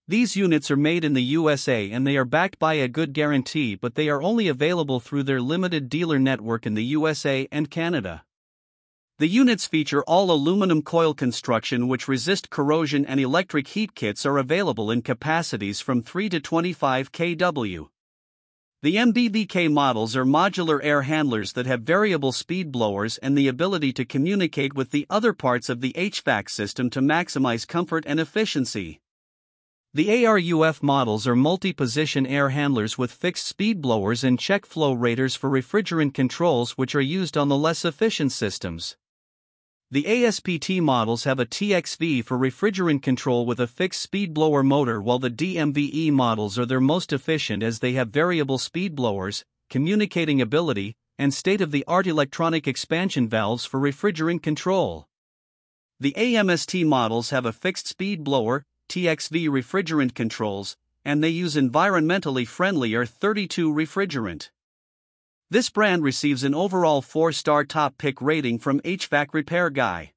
These units are made in the USA and they are backed by a good guarantee, but they are only available through their limited dealer network in the USA and Canada. The units feature all aluminum coil construction which resist corrosion, and electric heat kits are available in capacities from 3 to 25 kW. The MBVK models are modular air handlers that have variable speed blowers and the ability to communicate with the other parts of the HVAC system to maximize comfort and efficiency. The ARUF models are multi-position air handlers with fixed speed blowers and check flow raters for refrigerant controls, which are used on the less efficient systems. The ASPT models have a TXV for refrigerant control with a fixed speed blower motor, while the DMVE models are their most efficient as they have variable speed blowers, communicating ability, and state-of-the-art electronic expansion valves for refrigerant control. The AMST models have a fixed speed blower, TXV refrigerant controls, and they use environmentally friendly R32 refrigerant. This brand receives an overall 4-star top pick rating from HvacRepairGuy.